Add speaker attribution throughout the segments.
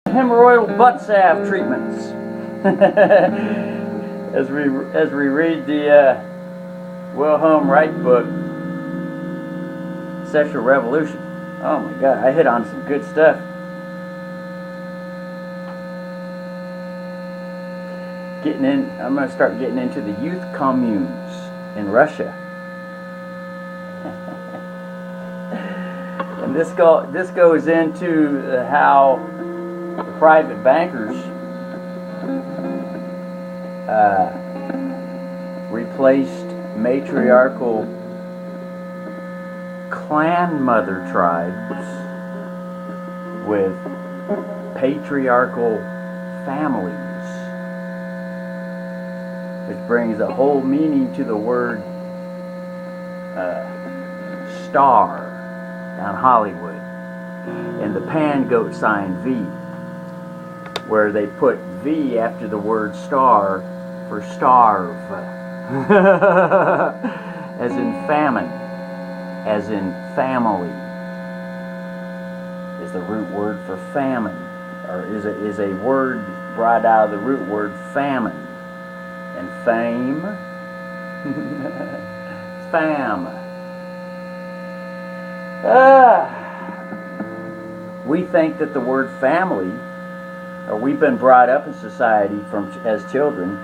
Speaker 1: Hemorrhoidal butt salve treatments. as we read the Wilhelm Reich book, Sexual Revolution. Oh my God, I hit on some good stuff. I'm going to start getting into the youth communes in Russia. And this goes into how the private bankers replaced matriarchal clan mother tribes with patriarchal families, which brings a whole meaning to the word star down Hollywood, and the pan goat sign V, where they put V after the word star for starve, as in famine, as in family, is the root word for famine, or is a word brought out of the root word famine, and fame, fam. We think that the word family, or we've been brought up in society as children,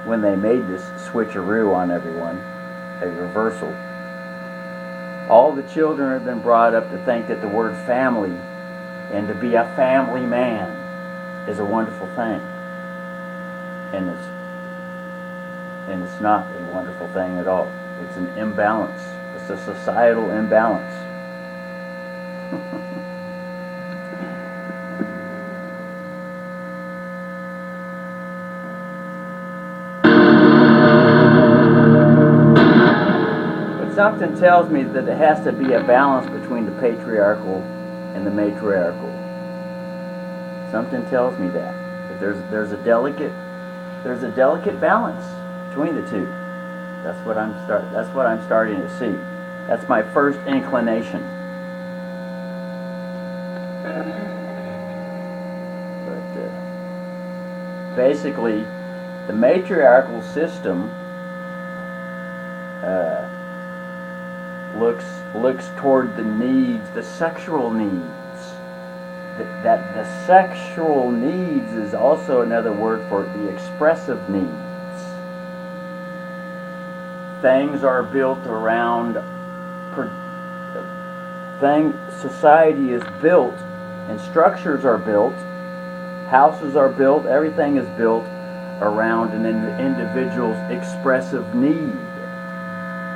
Speaker 1: when they made this switcheroo on everyone, a reversal. All the children have been brought up to think that the word family and to be a family man is a wonderful thing. And it's not a wonderful thing at all. It's an imbalance. It's a societal imbalance. But something tells me that there has to be a balance between the patriarchal and the matriarchal. Something tells me that there's a delicate balance between the two. That's what I'm starting to see. That's my first inclination. But basically, the matriarchal system looks toward the needs, the sexual needs. That the sexual needs is also another word for the expressive needs. Things are built around. Society is built, and structures are built, houses are built, everything is built around an individual's expressive need.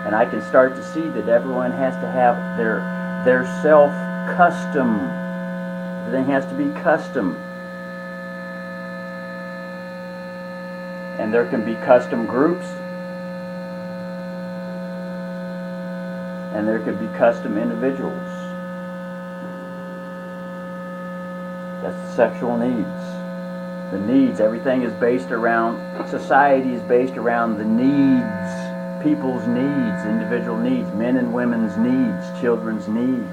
Speaker 1: And I can start to see that everyone has to have their self-custom. Everything has to be custom. And there can be custom groups, and there could be custom individuals. That's the sexual needs. The needs, everything is based around, society is based around the needs, people's needs, individual needs, men and women's needs, children's needs.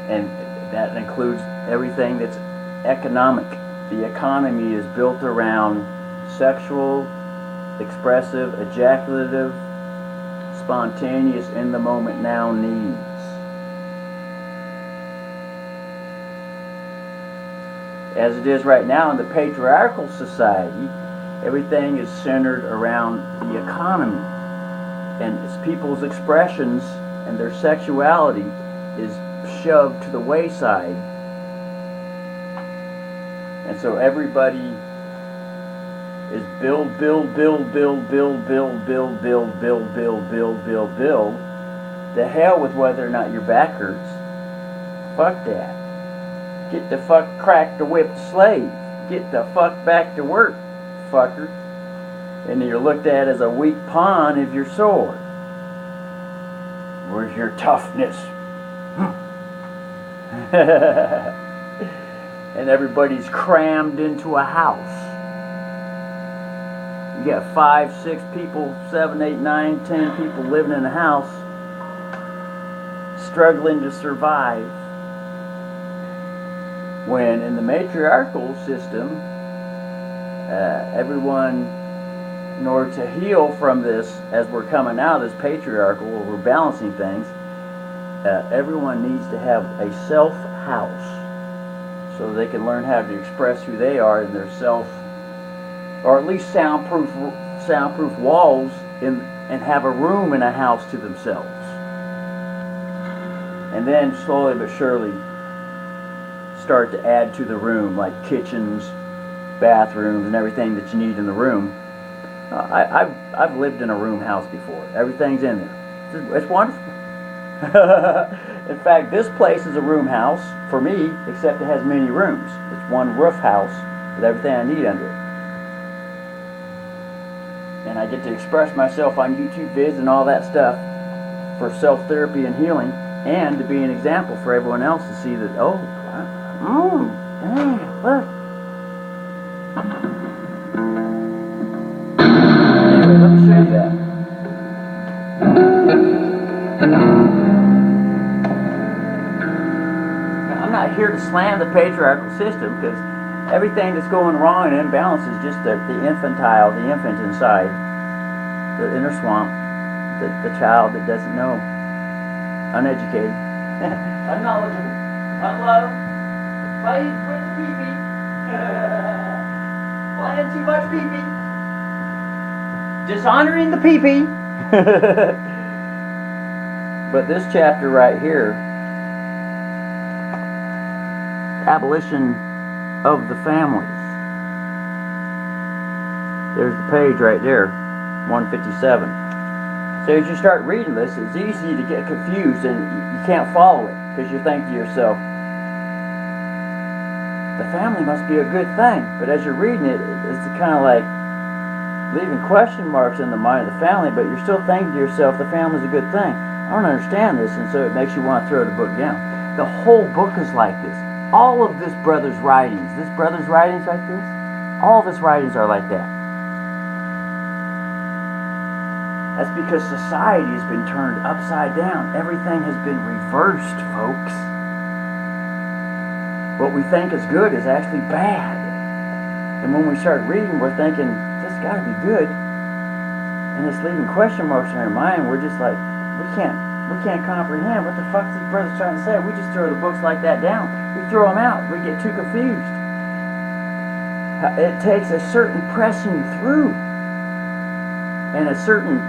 Speaker 1: And that includes everything that's economic. The economy is built around sexual, expressive, ejaculative, spontaneous, in the moment now needs. As it is right now in the patriarchal society, everything is centered around the economy, and it's people's expressions and their sexuality is shoved to the wayside. And so everybody is build. The hell with whether or not your back hurts. Fuck that. Get the fuck crack the whip slave. Get the fuck back to work, fucker. And you're looked at as a weak pawn if you're sore. Where's your toughness? And everybody's crammed into a house. You got 5, 6 people, 7, 8, 9, 10 people living in a house, struggling to survive. When in the matriarchal system, everyone, in order to heal from this, as we're coming out of this patriarchal, where we're balancing things, everyone needs to have a self-house, so they can learn how to express who they are in their self, or at least soundproof walls, and have a room in a house to themselves. And then slowly but surely start to add to the room, like kitchens, bathrooms, and everything that you need in the room. I've lived in a room house before. Everything's in there. It's wonderful. In fact, this place is a room house for me, except it has many rooms. It's one roof house with everything I need under it. And I get to express myself on YouTube vids and all that stuff for self-therapy and healing, and to be an example for everyone else to see that, oh, dang, look. Anyway, let me show you that. I'm not here to slam the patriarchal system, because everything that's going wrong and imbalance is just the infantile, the infant inside, the inner swamp, the child that doesn't know, uneducated, unknowledgeable, unloved, playing with pee-pee, playing too much pee-pee, dishonoring the pee-pee. But this chapter right here, abolition of the families. There's the page right there, 157. So as you start reading this, it's easy to get confused and you can't follow it, because you think to yourself, the family must be a good thing. But as you're reading it, it's kind of like leaving question marks in the mind of the family, but you're still thinking to yourself, the family's a good thing. I don't understand this, and so it makes you want to throw the book down. The whole book is like this. All of this brother's writings like this, all of his writings are like that. That's because society has been turned upside down. Everything has been reversed, folks. What we think is good is actually bad. And when we start reading, we're thinking, this has got to be good. And it's leaving question marks in our mind. We're just like, we can't comprehend what the fuck these brothers trying to say. We just throw the books like that down. We throw them out. We get too confused. It takes a certain pressing through and a certain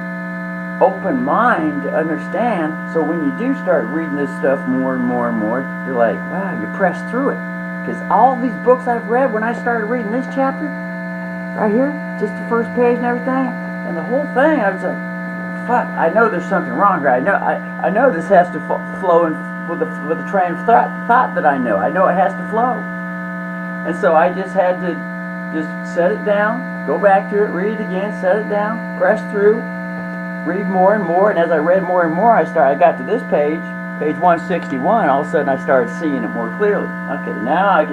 Speaker 1: open mind to understand. So when you do start reading this stuff more and more and more, you're like, wow, you press through it. Because all these books I've read, when I started reading this chapter, right here, just the first page and everything, and the whole thing, I was like, fuck, I know there's something wrong here. I know this has to flow in with a train of thought that I know. I know it has to flow. And so I just had to just set it down, go back to it, read it again, set it down, press through, read more and more. And as I read more and more, I got to this page 161. All of a sudden I started seeing it more clearly. Okay, now I'm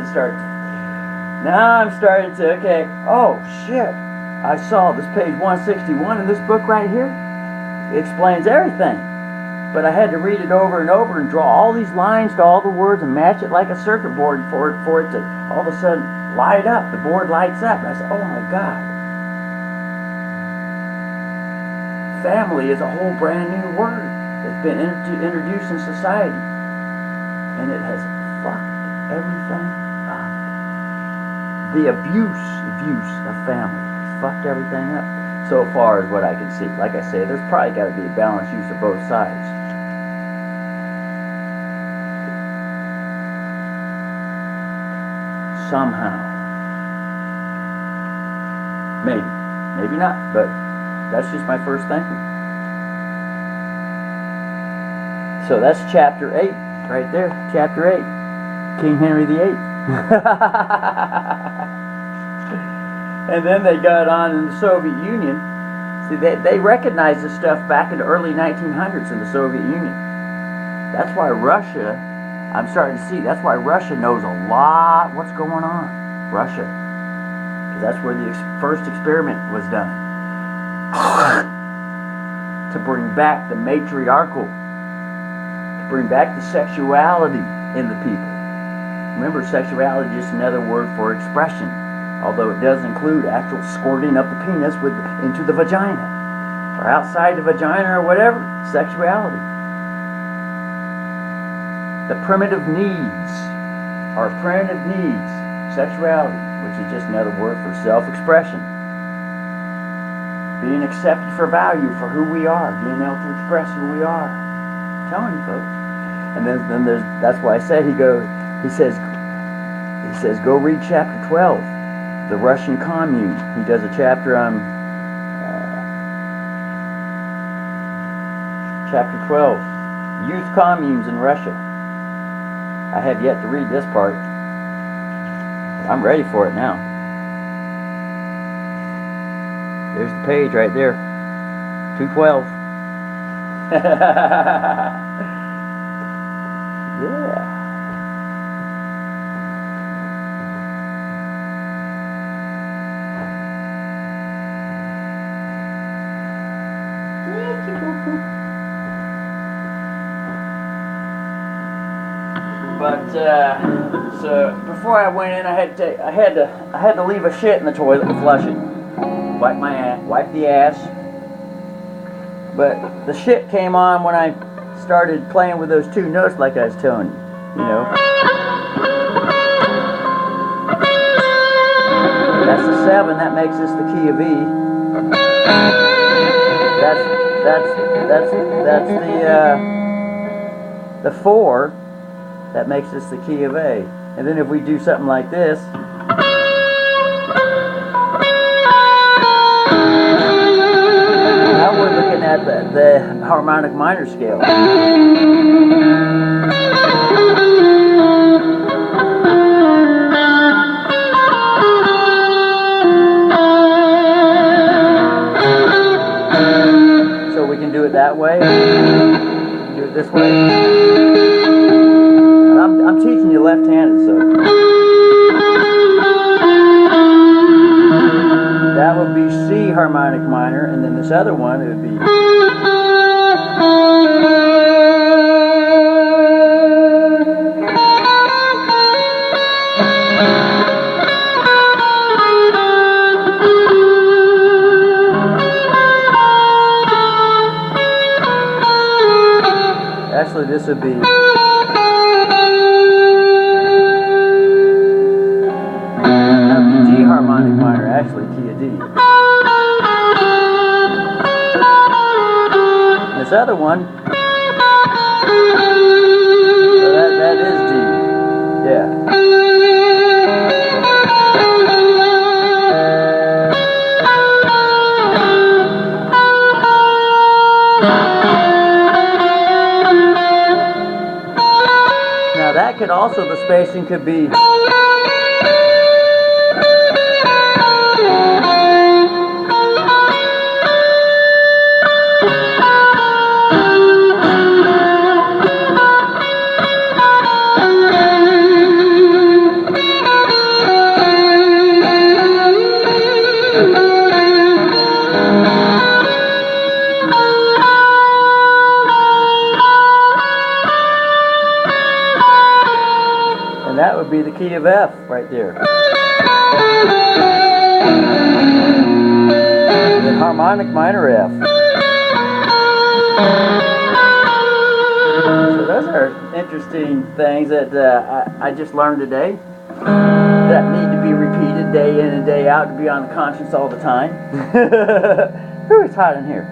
Speaker 1: starting to, okay, oh shit, I saw this page 161 in this book right here. It explains everything. But I had to read it over and over and draw all these lines to all the words and match it like a circuit board for it to all of a sudden light up. The board lights up. And I said, oh my God. Family is a whole brand new word that's been introduced in society. And it has fucked everything up. The abuse of family has fucked everything up. So far as what I can see. Like I say, there's probably got to be a balanced use of both sides. Somehow. Maybe not, but that's just my first thinking. So that's chapter 8, right there. Chapter 8. King Henry VIII. And then they got on in the Soviet Union. See, they recognized this stuff back in the early 1900s in the Soviet Union. That's why Russia, I'm starting to see, that's why Russia knows a lot what's going on. Russia. Because that's where the first experiment was done. to bring back the matriarchal, to bring back the sexuality in the people. Remember, sexuality is just another word for expression, although it does include actual squirting up the penis into the vagina, or outside the vagina, or whatever. Sexuality. The primitive needs, sexuality, which is just another word for self-expression. Being accepted for value for who we are, being able to express who we are. I'm telling you, folks. And then there's, that's why I said he says, go read chapter 12, the Russian commune. He does a chapter on chapter 12, youth communes in Russia. I have yet to read this part. I'm ready for it now. There's the page right there. 212. Yeah. But so before I went in, I had to leave a shit in the toilet and flush it. Wipe the ass. But the shit came on when I started playing with those two notes, like I was telling you. You know. That's the 7. That makes this the key of E. That's the 4. That makes this the key of A. And then if we do something like this, now we're looking at the harmonic minor scale. So we can do it that way, do it this way. I'm teaching you left-handed, so that would be C harmonic minor, and then this other one, it would be actually this would be D harmonic minor, actually key of D. And this other one, so that is D. Yeah. Now that could also, the spacing could be that would be the key of F right there. And then harmonic minor F. So those are interesting things that I just learned today that need to be repeated day in and day out to be on the conscience all the time. Whew, it's hot in here.